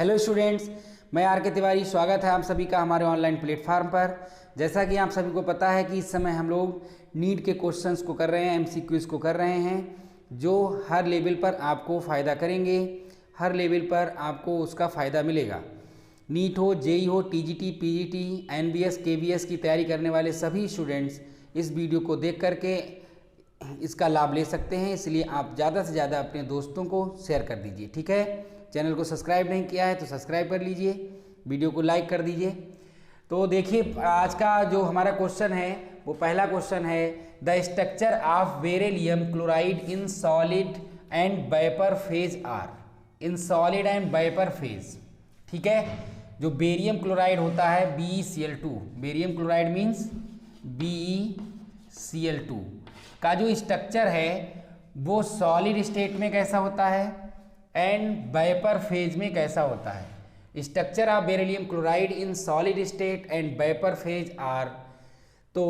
Hello students, मैं are के तिवारी। स्वागत है आप सभी का हमारे ऑनलाइन प्लेटफॉर्म पर। जैसा कि आप सभी को पता है कि इस समय हम लोग नीट के क्वेश्चंस को कर रहे हैं, एमसीक्यूज को कर रहे हैं, जो हर लेवल पर आपको फ़ायदा करेंगे, हर लेवल पर आपको उसका फ़ायदा मिलेगा। नीट हो, जेई हो, टीजीटी, पीजीटी, एनबीएस, केवीएस की तैयारी करने वाले सभी स्टूडेंट्स इस वीडियो को देख करके इसका लाभ ले सकते हैं। इसलिए आप ज़्यादा से ज़्यादा अपने दोस्तों को शेयर कर दीजिए, ठीक है। चैनल को सब्सक्राइब नहीं किया है तो सब्सक्राइब कर लीजिए, वीडियो को लाइक कर दीजिए। तो देखिए, आज का जो हमारा क्वेश्चन है वो पहला क्वेश्चन है, the structure of beryllium chloride in solid and vapour phase are. In solid and vapour phase, ठीक है। जो बेरियम क्लोराइड होता है BeCl2, barium chloride means BeCl2 का जो स्ट्रक्चर है वो सॉलिड स्टेट में कैसा होता है एंड वेपर फेज में कैसा होता है। Structure of beryllium chloride in solid state and vapour phase are, तो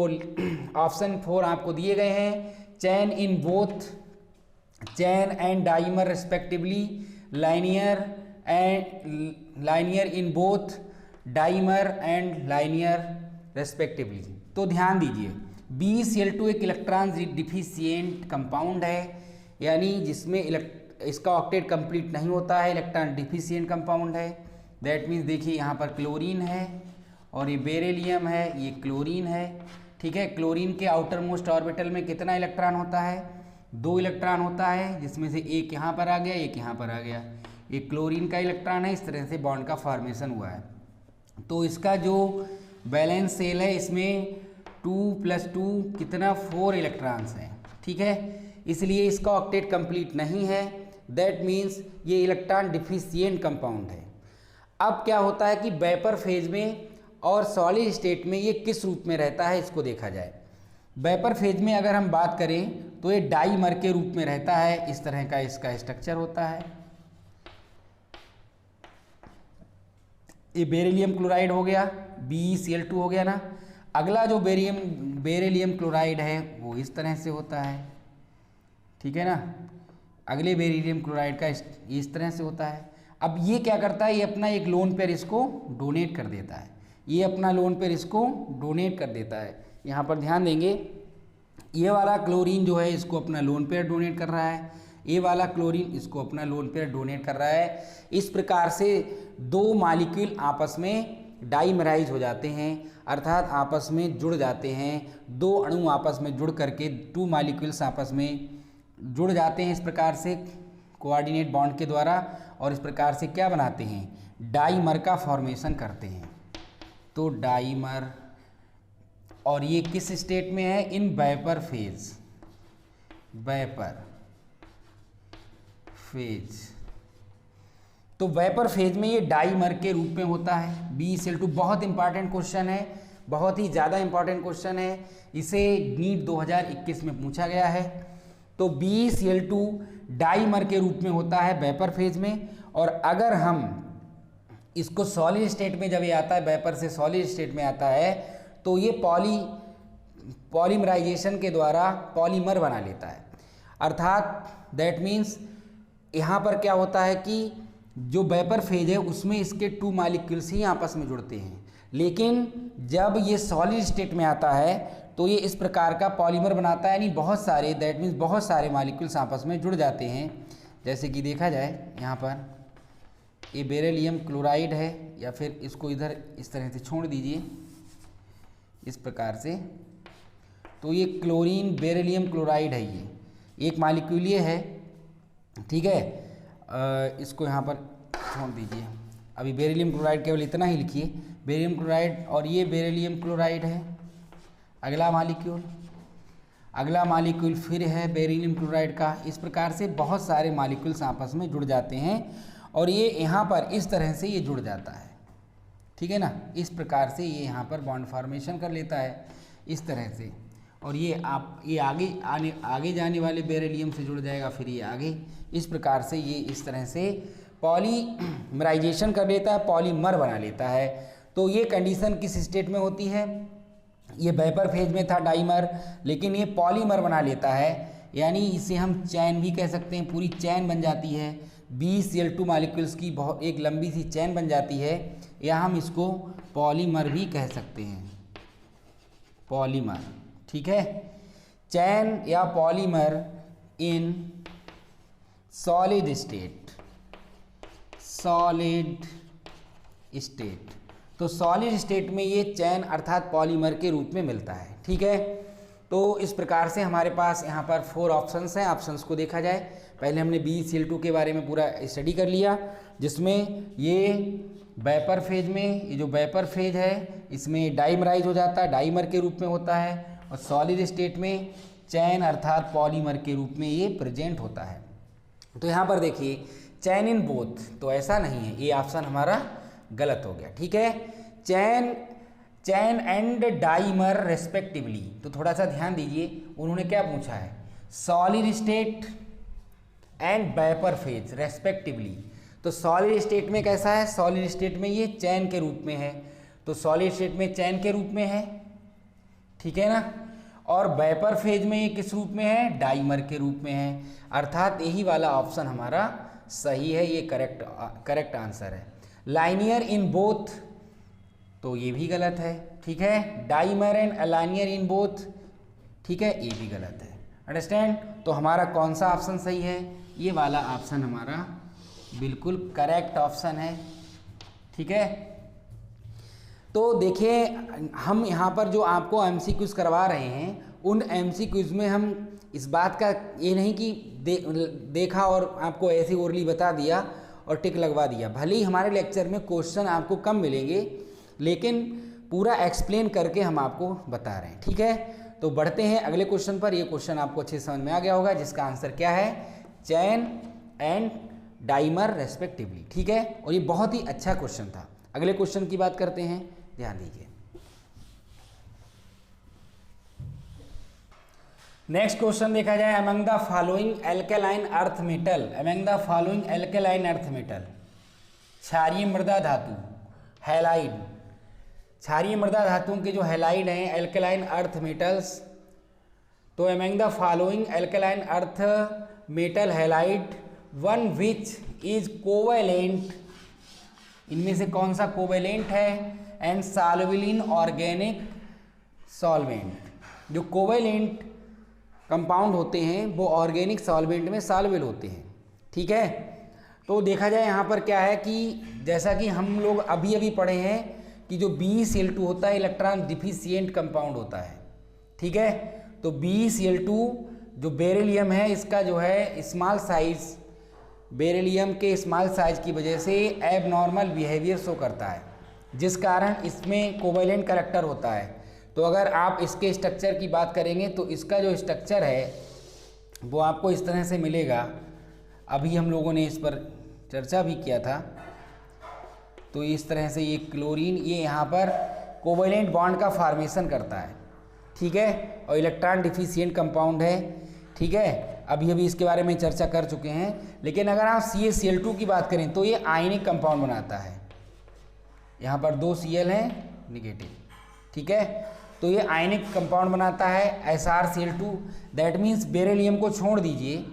ऑप्शन 4 आपको दिए गए हैं। Chain in both chain and dimer respectively, linear in both dimer and linear respectively. तो ध्यान दीजिए, BeCl2 एक इलेक्ट्रॉन डिफिशिएंट कंपाउंड है, यानी जिसमें इसका ऑक्टेट कंप्लीट नहीं होता है, इलेक्ट्रॉन डिफिशिएंट कंपाउंड है। दैट मीन्स देखिए, यहाँ पर क्लोरीन है और ये बेरिलियम है, ये क्लोरीन है, ठीक है। क्लोरीन के आउटर मोस्ट ऑर्बिटल में कितना इलेक्ट्रॉन होता है? 2 इलेक्ट्रॉन होता है, जिसमें से एक यहाँ पर आ गया, एक यहाँ पर आ गया। ये क्लोरीन का इलेक्ट्रॉन है, इस तरह से बॉन्ड का फॉर्मेशन हुआ है। तो इसका जो बैलेंस शेल है, इसमें 2 + 2 कितना 4 इलेक्ट्रॉन्स हैं, ठीक है। इसलिए इसका ऑक्टेट कंप्लीट नहीं है। दैट मीन्स ये इलेक्ट्रॉन डिफिशिएंट कंपाउंड है। अब क्या होता है कि वेपर फेज में और सॉलिड स्टेट में ये किस रूप में रहता है, इसको देखा जाए। वेपर फेज में अगर हम बात करें तो ये डाइमर के रूप में रहता है, इस तरह का इसका स्ट्रक्चर होता है। ये बेरिलियम क्लोराइड हो गया, BeCl2 हो गया ना। अगला जो बेरिलियम क्लोराइड है वो इस तरह से होता है, ठीक है ना। अगले बेरिलियम क्लोराइड का इस तरह से होता है। अब ये क्या करता है, ये अपना एक लोन पेयर इसको डोनेट कर देता है, ये अपना लोन पेयर इसको डोनेट कर देता है। यहाँ पर ध्यान देंगे, ये वाला क्लोरीन जो है इसको अपना लोन पेयर डोनेट कर रहा है, ये वाला क्लोरीन इसको अपना लोन पेयर डोनेट कर रहा है। इस प्रकार से 2 मॉलिक्यूल आपस में डाइमराइज हो जाते हैं, अर्थात आपस में जुड़ जाते हैं। 2 अणु आपस में जुड़ करके 2 मॉलिक्यूल्स आपस में जुड़ जाते हैं, इस प्रकार से कोऑर्डिनेट बॉन्ड के द्वारा, और इस प्रकार से क्या बनाते हैं, डाइमर का फॉर्मेशन करते हैं। तो डाइमर, और ये किस स्टेट में है? In vapour phase, vapour phase. तो वेपर फेज में ये डाइमर के रूप में होता है। BeCl2 बहुत इंपॉर्टेंट क्वेश्चन है, बहुत ही ज़्यादा इंपॉर्टेंट क्वेश्चन है। इसे नीट 2021 में पूछा गया है। तो BeCl2 डाइमर के रूप में होता है वेपर फेज में, और अगर हम इसको सॉलिड स्टेट में जब ये आता है, वेपर से सॉलिड स्टेट में आता है, तो ये पॉलीमराइजेशन के द्वारा पॉलीमर बना लेता है। अर्थात दैट मीन्स यहाँ पर क्या होता है कि जो वेपर फेज है उसमें इसके 2 मॉलिक्यूल्स ही आपस में जुड़ते हैं, लेकिन जब ये सॉलिड स्टेट में आता है तो ये इस प्रकार का पॉलीमर बनाता है, यानी बहुत सारे, दैट मीन्स बहुत सारे मॉलिक्यूल्स आपस में जुड़ जाते हैं। जैसे कि देखा जाए, यहाँ पर ये बेरिलियम क्लोराइड है, या फिर इसको इधर इस तरह से छोड़ दीजिए, इस प्रकार से। तो ये क्लोरीन बेरिलियम क्लोराइड है, ये एक मॉलिक्यूल ये है, ठीक है। इसको यहाँ पर छोड़ दीजिए। अभी बेरिलियम क्लोराइड केवल इतना ही लिखिए, बेरिलियम क्लोराइड, और ये बेरिलियम क्लोराइड है। अगला मॉलिक्यूल फिर है बेरिलियम क्लोराइड का। इस प्रकार से बहुत सारे मॉलिक्यूल्स आपस में जुड़ जाते हैं, और ये यहाँ पर इस तरह से ये जुड़ जाता है, ठीक है ना। इस प्रकार से ये यहाँ पर बॉन्ड फॉर्मेशन कर लेता है, इस तरह से। और ये आगे जाने वाले बेरिलियम से जुड़ जाएगा, फिर ये आगे, इस प्रकार से ये इस तरह से पॉलीमराइजेशन कर लेता है, पॉलीमर बना लेता है। तो ये कंडीशन किस स्टेट में होती है? ये वेपर फेज में था डाइमर, लेकिन ये पॉलीमर बना लेता है, यानी इसे हम चैन भी कह सकते हैं, पूरी चैन बन जाती है। BeCl2 मॉलिक्यूल्स की बहुत एक लंबी सी चैन बन जाती है, या हम इसको पॉलीमर भी कह सकते हैं, पॉलीमर। ठीक है, चैन या पॉलीमर इन सॉलिड स्टेट, सॉलिड स्टेट। तो सॉलिड स्टेट में ये चैन अर्थात पॉलीमर के रूप में मिलता है। ठीक है, तो इस प्रकार से हमारे पास यहाँ पर 4 ऑप्शंस हैं। ऑप्शंस को देखा जाए, पहले हमने BeCl2 के बारे में पूरा स्टडी कर लिया, जिसमें ये वेपर फेज में, ये जो वेपर फेज है इसमें डाइमराइज हो जाता है, डाइमर के रूप में होता है, और सॉलिड स्टेट में चैन अर्थात पॉलीमर के रूप में ये प्रेजेंट होता है। तो यहाँ पर देखिए चैन इन बोथ, तो ऐसा नहीं है, ये ऑप्शन हमारा गलत हो गया। ठीक है, चैन एंड डाइमर रेस्पेक्टिवली। तो थोड़ा सा ध्यान दीजिए, उन्होंने क्या पूछा है, solid state and vapour phase respectively. तो सॉलिड स्टेट में कैसा है, सॉलिड स्टेट में ये चैन के रूप में है, तो सॉलिड स्टेट में चैन के रूप में है, ठीक है ना। और वेपर फेज में ये किस रूप में है, डाइमर के रूप में है, अर्थात यही वाला ऑप्शन हमारा सही है, ये करेक्ट आंसर है। लाइनियर इन बोथ, तो ये भी गलत है। ठीक है, डाइमर एंड अलाइनियर इन बोथ, ठीक है, ये भी गलत है। अंडरस्टैंड। तो हमारा कौन सा ऑप्शन सही है, ये वाला ऑप्शन हमारा बिल्कुल करेक्ट ऑप्शन है। ठीक है, तो देखिए हम यहाँ पर जो आपको MCQs करवा रहे हैं, उन MCQs में हम इस बात का ये नहीं कि देखा और आपको ऐसे ओरली बता दिया और टिक लगवा दिया। भले ही हमारे लेक्चर में क्वेश्चन आपको कम मिलेंगे, लेकिन पूरा एक्सप्लेन करके हम आपको बता रहे हैं। ठीक है, तो बढ़ते हैं अगले क्वेश्चन पर। ये क्वेश्चन आपको अच्छे समझ में आ गया होगा, जिसका आंसर क्या है, चैन एंड डाइमर रेस्पेक्टिवली। ठीक है, और ये बहुत ही अच्छा क्वेश्चन था। अगले क्वेश्चन की बात करते हैं, ध्यान दीजिए। नेक्स्ट क्वेश्चन देखा जाए, among the following alkaline earth metal, among the following alkaline earth metal, क्षारीय मृदा धातु, हैलाइड, क्षारीय मृदा धातुओं के जो हैलाइड हैं, एल्केलाइन अर्थ मेटल्स। तो among the following alkaline earth metal halide, one which is covalent, इनमें से कौन सा कोवैलेंट है, and soluble in organic solvent. जो कोवैलेंट कंपाउंड होते हैं वो ऑर्गेनिक सॉल्वेंट में सॉल्युबल होते हैं। ठीक है, तो देखा जाए यहाँ पर क्या है कि जैसा कि हम लोग अभी अभी पढ़े हैं कि जो BeCl2 होता है इलेक्ट्रॉन डिफिशिएंट कंपाउंड होता है। ठीक है, तो BeCl2 जो बेरिलियम है, इसका जो है स्मॉल साइज, बेरिलियम के स्मॉल साइज की वजह से एबनॉर्मल बिहेवियर शो करता है, जिस कारण इसमें कोवैलेंट कैरेक्टर होता है। तो अगर आप इसके स्ट्रक्चर की बात करेंगे तो इसका जो स्ट्रक्चर है वो आपको इस तरह से मिलेगा। अभी हम लोगों ने इस पर चर्चा भी किया था। तो इस तरह से ये क्लोरीन, ये यहाँ पर कोवैलेंट बॉन्ड का फॉर्मेशन करता है। ठीक है, और इलेक्ट्रॉन डिफिशिएंट कंपाउंड है। ठीक है, अभी अभी इसके बारे में चर्चा कर चुके हैं। लेकिन अगर आप CaCl2 की बात करें तो ये आयनिक कंपाउंड बनाता है। यहाँ पर 2 Cl हैं निगेटिव। ठीक है, तो ये आयनिक कंपाउंड बनाता है SrCl2। दैट मीन्स बेरिलियम को छोड़ दीजिए,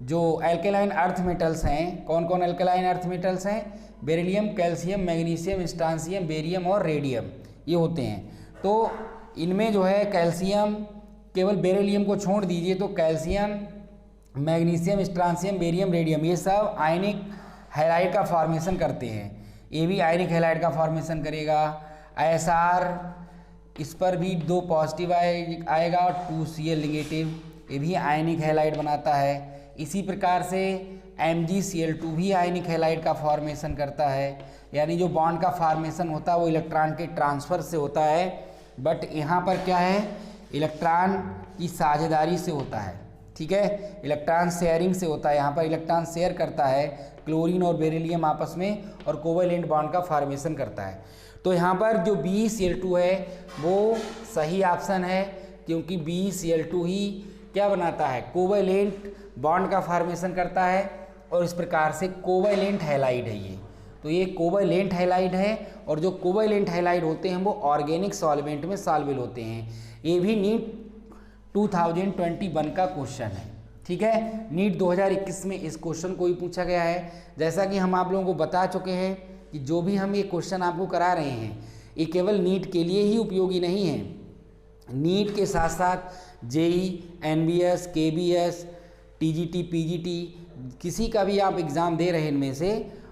जो एल्केलाइन अर्थ मेटल्स हैं, कौन कौन एल्केलाइन अर्थ मेटल्स हैं, beryllium, calcium, magnesium, strontium, barium और रेडियम, ये होते हैं। तो इनमें जो है कैल्शियम, केवल बेरिलियम को छोड़ दीजिए तो calcium, magnesium, strontium, barium, radium, ये सब आयनिक हैलाइड का फॉर्मेशन करते हैं। ये भी आयनिक हैलाइड का फॉर्मेशन करेगा। Sr, इस पर भी 2 पॉजिटिव आएगा और 2 Cl निगेटिव, ये भी आयनिक हैलाइड बनाता है। इसी प्रकार से MgCl2 भी आयनिक हैलाइड का फॉर्मेशन करता है। यानी जो बॉन्ड का फॉर्मेशन होता है वो इलेक्ट्रॉन के ट्रांसफ़र से होता है, बट यहाँ पर क्या है, इलेक्ट्रॉन की साझेदारी से होता है। ठीक है, इलेक्ट्रॉन शेयरिंग से होता है। यहाँ पर इलेक्ट्रॉन शेयर करता है क्लोरीन और बेरिलियम आपस में, और कोवैलेंट बॉन्ड का फॉर्मेशन करता है। तो यहाँ पर जो BeCl2 है वो सही ऑप्शन है, क्योंकि BeCl2 ही क्या बनाता है, कोवैलेंट बॉन्ड का फॉर्मेशन करता है, और इस प्रकार से कोवैलेंट हैलाइड है ये। तो ये कोवैलेंट हैलाइड है, और जो कोवैलेंट हैलाइड होते हैं वो ऑर्गेनिक सॉल्वेंट में सॉल्युबल होते हैं। ये भी नीट 2021 का क्वेश्चन है। ठीक है, नीट 2021 में इस क्वेश्चन को ही पूछा गया है। जैसा कि हम आप लोगों को बता चुके हैं कि जो भी हम ये क्वेश्चन आपको करा रहे हैं ये केवल नीट के लिए ही उपयोगी नहीं है। नीट के साथ साथ JEE, NVS, KVS, TGT, PGT, किसी का भी आप एग्ज़ाम दे रहे हैं इनमें से,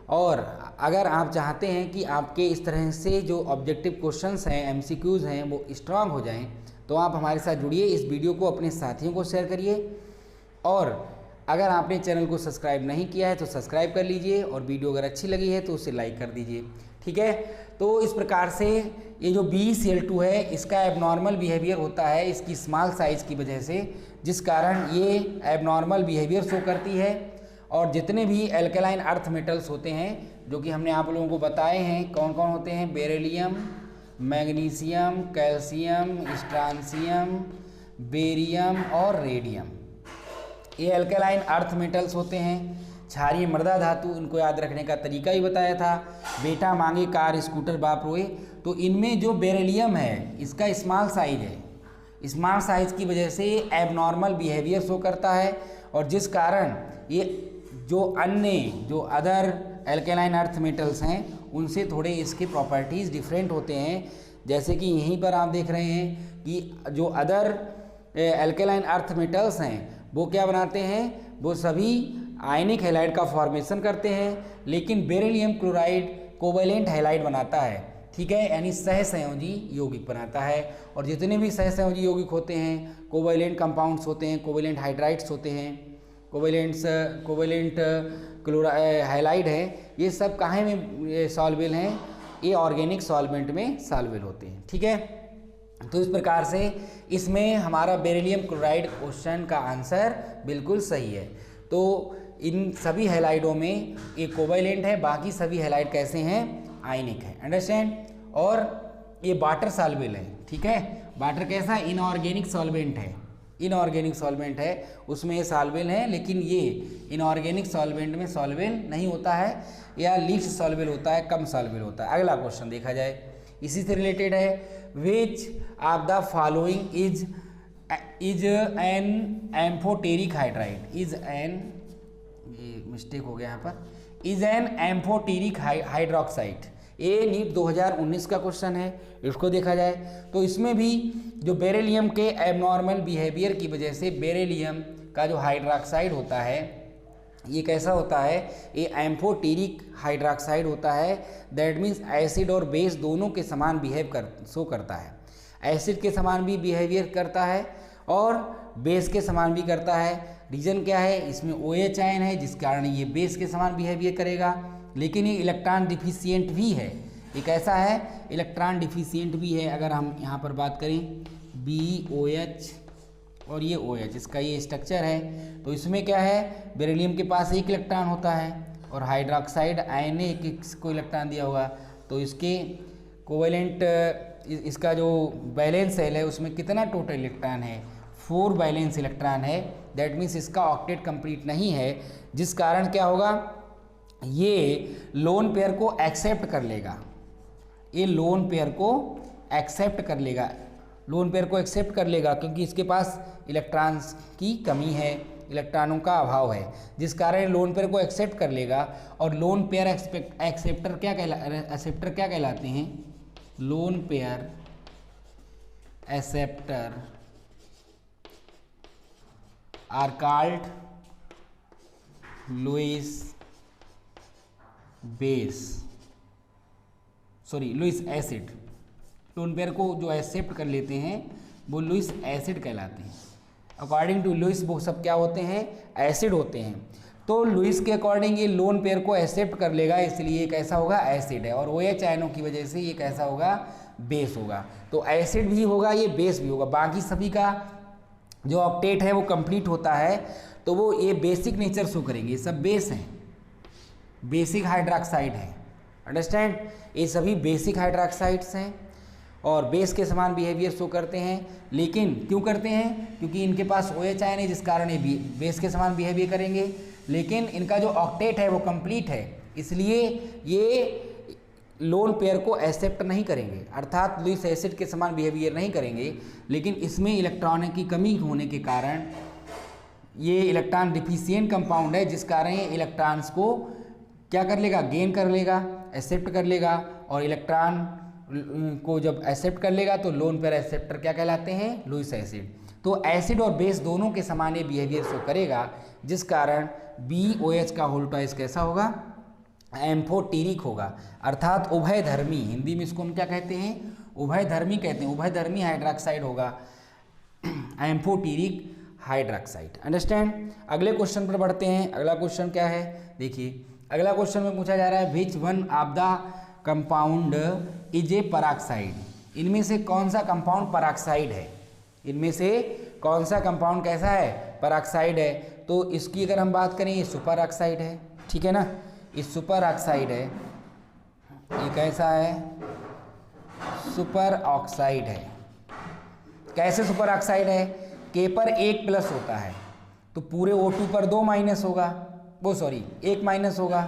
और अगर आप चाहते हैं कि आपके इस तरह से जो ऑब्जेक्टिव क्वेश्चंस हैं, एमसीक्यूज़ हैं, वो स्ट्रांग हो जाएं, तो आप हमारे साथ जुड़िए, इस वीडियो को अपने साथियों को शेयर करिए, और अगर आपने चैनल को सब्सक्राइब नहीं किया है तो सब्सक्राइब कर लीजिए, और वीडियो अगर अच्छी लगी है तो उसे लाइक कर दीजिए। ठीक है, तो इस प्रकार से ये जो BeCl2 है इसका एबनॉर्मल बिहेवियर होता है इसकी स्मॉल साइज़ की वजह से, जिस कारण ये एबनॉर्मल बिहेवियर शो करती है। और जितने भी एल्कलाइन अर्थ मेटल्स होते हैं जो कि हमने आप लोगों को बताए हैं कौन कौन होते हैं, beryllium, magnesium, calcium, strontium, barium और रेडियम, ये एल्कलाइन अर्थ मेटल्स होते हैं। क्षारीय मृदा धातु, इनको याद रखने का तरीका ही बताया था, बेटा मांगे कार स्कूटर बाप रोए। तो इनमें जो बेरिलियम है इसका स्मॉल साइज है, स्मॉल साइज की वजह से एबनॉर्मल बिहेवियर शो करता है, और जिस कारण ये जो अन्य जो अदर एल्कलाइन अर्थ मेटल्स हैं उनसे थोड़े इसके प्रॉपर्टीज़ डिफरेंट होते हैं। जैसे कि यहीं पर आप देख रहे हैं कि जो अदर एल्कलाइन अर्थ मेटल्स हैं वो क्या बनाते हैं, वो सभी आयनिक हैलाइड का फॉर्मेशन करते हैं, लेकिन बेरिलियम क्लोराइड कोवेलेंट हैलाइड बनाता है। ठीक है, यानी सहसंयोजी यौगिक बनाता है। और जितने भी सहसंयोजी यौगिक होते हैं, कोवेलेंट कंपाउंड्स होते हैं, कोवेलेंट हाइड्राइड्स होते हैं, कोवेलेंट हैलाइड है, ये सब काहे में सॉल्वेबल हैं, ये ऑर्गेनिक सॉल्वेंट में सॉल्वेबल होते हैं। ठीक है, तो इस प्रकार से इसमें हमारा बेरिलियम क्लोराइड क्वेश्चन का आंसर बिल्कुल सही है। तो इन सभी हैलाइडों में एक कोवेलेंट है, बाकी सभी हैलाइड कैसे हैं, आयनिक है, अंडरस्टैंड। और ये वाटर सॉल्वेबल है। ठीक है, वाटर कैसा, इनऑर्गेनिक सॉल्वेंट है, इनऑर्गेनिक सॉल्वेंट है, उसमें ये सॉल्वेबल है, लेकिन ये इनऑर्गेनिक सॉल्वेंट में सॉल्वेबल नहीं होता है, या लीस्ट सॉल्वेबल होता है, कम सॉल्वेबल होता है। अगला क्वेश्चन देखा जाए, इसी से रिलेटेड है, which of the following is an amphoteric hydride, is an, ये मिस्टेक हो गया यहाँ पर, इज एन एम्फोटेरिक हाइड्रोक्साइड। ये नीट 2019 का क्वेश्चन है, इसको देखा जाए तो इसमें भी जो बेरिलियम के एबनॉर्मल बिहेवियर की वजह से बेरिलियम का जो हाइड्रोक्साइड होता है ये कैसा होता है, ये एम्फोटेरिक हाइड्रोक्साइड होता है। दैट मीन्स एसिड और बेस दोनों के समान शो करता है, एसिड के समान भी बिहेवियर करता है और बेस के समान भी करता है। रीज़न क्या है, इसमें OH आयन है जिस कारण ये बेस के समान बिहेवियर करेगा, लेकिन ये इलेक्ट्रॉन डिफिशियंट भी है। ये कैसा है, इलेक्ट्रॉन डिफिशियंट भी है। अगर हम यहाँ पर बात करें BOH और ये OH, इसका ये स्ट्रक्चर है, तो इसमें क्या है, बेरिलियम के पास एक इलेक्ट्रॉन होता है और हाइड्रोक्साइड आयन ने एक को इलेक्ट्रॉन दिया होगा, तो इसके कोवेलेंट, इसका जो बैलेंस सेल है उसमें कितना टोटल इलेक्ट्रॉन है, 4 बैलेंस इलेक्ट्रॉन है। दैट मीन्स इसका ऑक्टेट कंप्लीट नहीं है, जिस कारण क्या होगा, ये लोन पेयर को एक्सेप्ट कर लेगा, ये लोन पेयर को एक्सेप्ट कर लेगा, लोन पेयर को एक्सेप्ट कर लेगा, क्योंकि इसके पास इलेक्ट्रॉन्स की कमी है, इलेक्ट्रॉनों का अभाव है, जिस कारण लोन पेयर को एक्सेप्ट कर लेगा। और लोन पेयर एक्सेप्टर क्या कहलाते हैं, lone pair acceptor are called Lewis acid. Lone pair को जो एक्सेप्ट कर लेते हैं वो लुईस एसिड कहलाते हैं। अकॉर्डिंग टू लुईस वो सब क्या होते हैं, एसिड होते हैं। तो लुईस के अकॉर्डिंग ये लोन पेयर को एक्सेप्ट कर लेगा, इसलिए ये कैसा होगा, एसिड है। और OH आयनों की वजह से ये कैसा होगा, बेस होगा। तो एसिड भी होगा, ये बेस भी होगा। बाकी सभी का जो ऑक्टेट है वो कंप्लीट होता है, तो वो ये बेसिक नेचर शो करेंगे, ये सब बेस हैं, बेसिक हाइड्रोक्साइड है, अंडरस्टैंड। ये सभी बेसिक हाइड्रोक्साइड्स हैं और बेस के समान बिहेवियर शो करते हैं। लेकिन क्यों करते हैं, क्योंकि इनके पास OH आयन है, जिस कारण ये बेस के समान बिहेवियर करेंगे, लेकिन इनका जो ऑक्टेट है वो कंप्लीट है, इसलिए ये लोन पेयर को एक्सेप्ट नहीं करेंगे, अर्थात लुईस एसिड के समान बिहेवियर नहीं करेंगे। लेकिन इसमें इलेक्ट्रॉन की कमी होने के कारण ये इलेक्ट्रॉन डिफिशियंट कंपाउंड है, जिस कारण ये इलेक्ट्रॉन्स को क्या कर लेगा, गेन कर लेगा, एक्सेप्ट कर लेगा, और इलेक्ट्रॉन को जब एक्सेप्ट कर लेगा तो लोन पेयर एक्सेप्टर क्या कहलाते हैं, लुईस एसिड। तो एसिड और बेस दोनों के समान ये बिहेवियर शो करेगा, जिस कारण BOH का होल ट्वाइस कैसा होगा, एम्फोटेरिक होगा, अर्थात उभयधर्मी। हिंदी में इसको हम क्या कहते हैं, उभयधर्मी कहते हैं, उभयधर्मी हाइड्रोक्साइड होगा, एम्फोटेरिक हाइड्रोक्साइड। अंडरस्टैंड। अगले क्वेश्चन पर बढ़ते हैं। अगला क्वेश्चन क्या है, देखिए अगला क्वेश्चन में पूछा जा रहा है which one of the compound is a peroxide. इनमें से कौन सा कंपाउंड पेरोक्साइड है, इनमें से कौन सा कंपाउंड कैसा है, पेरोक्साइड है। तो इसकी अगर हम बात करें, ये सुपर ऑक्साइड है, ठीक है ना, ये सुपर ऑक्साइड है, ये कैसा है, सुपर ऑक्साइड है। कैसे सुपर ऑक्साइड है, K पर 1 प्लस होता है तो पूरे O2 पर 2 माइनस होगा, वो सॉरी 1 माइनस होगा,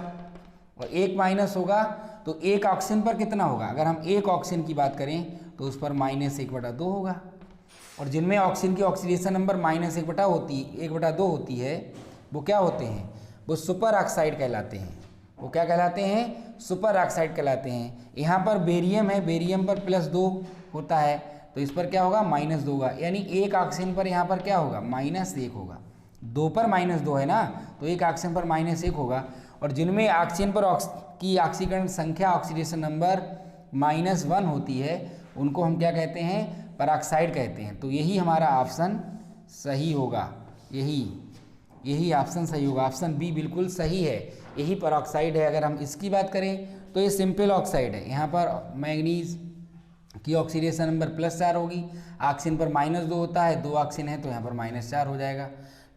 और 1 माइनस होगा तो एक ऑक्सीजन पर कितना होगा, अगर हम एक ऑक्सीजन की बात करें तो उस पर -1/2 होगा। और जिनमें ऑक्सीजन की ऑक्सीडेशन नंबर -1/2 होती है वो क्या होते हैं, वो सुपर ऑक्साइड कहलाते हैं। वो क्या कहलाते हैं, सुपर ऑक्साइड कहलाते हैं। यहाँ पर बेरियम है, बेरियम पर +2 होता है तो इस पर क्या होगा, -2 होगा, यानी एक ऑक्सीजन पर यहाँ पर क्या होगा, -1 होगा। 2 पर -2 है ना, तो एक ऑक्सीजन पर -1 होगा। और जिनमें ऑक्सीजन पर की ऑक्सीकरण संख्या ऑक्सीडेशन नंबर -1 होती है उनको हम क्या कहते हैं, पेरोक्साइड कहते हैं। तो यही हमारा ऑप्शन सही होगा, यही ऑप्शन सही होगा, ऑप्शन बी बिल्कुल सही है, यही पेरोक्साइड है। अगर हम इसकी बात करें तो ये सिंपल ऑक्साइड है, यहाँ पर मैग्नीज की ऑक्सीडेशन नंबर +4 होगी, ऑक्सीजन पर -2 होता है, 2 ऑक्सीजन है तो यहाँ पर -4 हो जाएगा,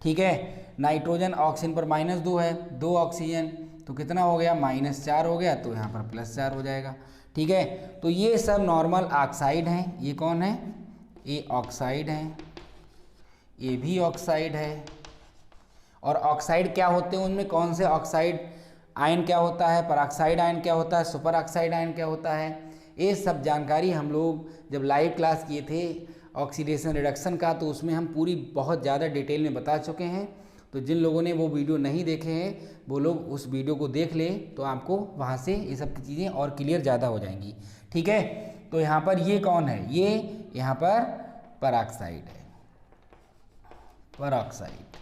ठीक है। नाइट्रोजन ऑक्सीजन पर -2 है, 2 ऑक्सीजन तो कितना हो गया, -4 हो गया, तो यहाँ पर +4 हो जाएगा, ठीक है। तो ये सब नॉर्मल ऑक्साइड हैं। ये कौन है, ये ऑक्साइड हैं, ये भी ऑक्साइड है। और ऑक्साइड क्या होते हैं, उनमें कौन से ऑक्साइड आयन क्या होता है, पेरोक्साइड आयन क्या होता है, सुपर ऑक्साइड आयन क्या होता है, ये सब जानकारी हम लोग जब लाइव क्लास किए थे ऑक्सीडेशन रिडक्शन का, तो उसमें हम पूरी बहुत ज़्यादा डिटेल में बता चुके हैं। तो जिन लोगों ने वो वीडियो नहीं देखे हैं वो लोग उस वीडियो को देख लें, तो आपको वहाँ से ये सब चीज़ें और क्लियर ज़्यादा हो जाएंगी, ठीक है। तो यहाँ पर ये कौन है, ये यहाँ पर पेरोक्साइड है, पेरोक्साइड।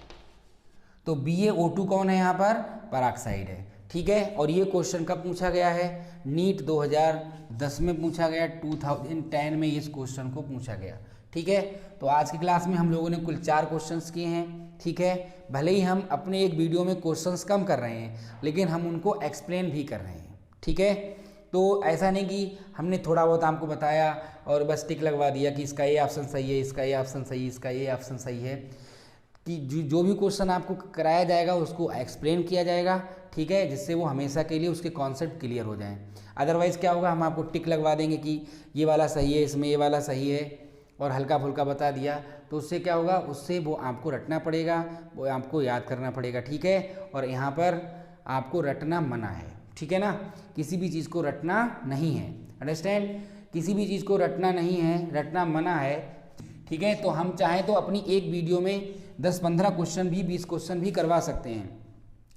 तो BaO2 कौन है, यहाँ पर पेरोक्साइड है, ठीक है। और ये क्वेश्चन कब पूछा गया है, नीट 2010 में पूछा गया, 2010 में इस क्वेश्चन को पूछा गया, ठीक है। तो आज की क्लास में हम लोगों ने कुल 4 क्वेश्चंस किए हैं, ठीक है। भले ही हम अपने एक वीडियो में क्वेश्चंस कम कर रहे हैं लेकिन हम उनको एक्सप्लेन भी कर रहे हैं, ठीक है। तो ऐसा नहीं कि हमने थोड़ा बहुत आपको बताया और बस टिक लगवा दिया कि इसका ये ऑप्शन सही है, इसका ये ऑप्शन सही है, इसका ये ऑप्शन सही है, कि जो भी क्वेश्चन आपको कराया जाएगा उसको एक्सप्लेन किया जाएगा, ठीक है, जिससे वो हमेशा के लिए उसके कॉन्सेप्ट क्लियर हो जाएं। अदरवाइज़ क्या होगा, हम आपको टिक लगवा देंगे कि ये वाला सही है, इसमें ये वाला सही है, और हल्का फुल्का बता दिया, तो उससे क्या होगा, उससे वो आपको रटना पड़ेगा, वो आपको याद करना पड़ेगा, ठीक है। और यहाँ पर आपको रटना मना है, ठीक है ना, किसी भी चीज़ को रटना नहीं है, अंडरस्टैंड, किसी भी चीज़ को रटना नहीं है, रटना मना है, ठीक है। तो हम चाहें तो अपनी एक वीडियो में 10-15 क्वेश्चन भी, 20 क्वेश्चन भी करवा सकते हैं,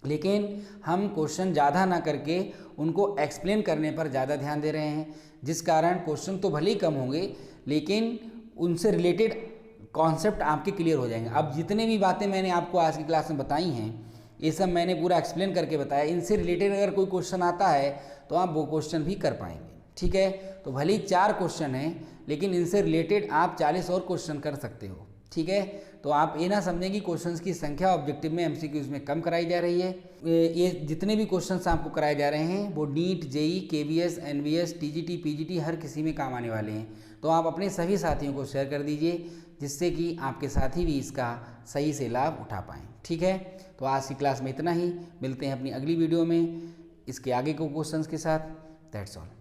लेकिन हम क्वेश्चन ज़्यादा ना करके उनको एक्सप्लेन करने पर ज़्यादा ध्यान दे रहे हैं, जिस कारण क्वेश्चन तो भले ही कम होंगे लेकिन उनसे रिलेटेड कॉन्सेप्ट आपके क्लियर हो जाएंगे। अब जितने भी बातें मैंने आपको आज की क्लास में बताई हैं ये सब मैंने पूरा एक्सप्लेन करके बताया, इनसे रिलेटेड अगर कोई क्वेश्चन आता है तो आप वो क्वेश्चन भी कर पाएंगे, ठीक है। तो भले ही 4 क्वेश्चन हैं लेकिन इनसे रिलेटेड आप 40 और क्वेश्चन कर सकते हो, ठीक है। तो आप ये ना समझें कि क्वेश्चंस की संख्या ऑब्जेक्टिव में MCQs में कम कराई जा रही है। ये जितने भी क्वेश्चंस आपको कराए जा रहे हैं वो NEET, JEE, KVS, NVS, TGT, PGT हर किसी में काम आने वाले हैं। तो आप अपने सभी साथियों को शेयर कर दीजिए जिससे कि आपके साथी भी इसका सही से लाभ उठा पाएँ, ठीक है। तो आज की क्लास में इतना ही, मिलते हैं अपनी अगली वीडियो में इसके आगे के क्वेश्चंस के साथ। That's all.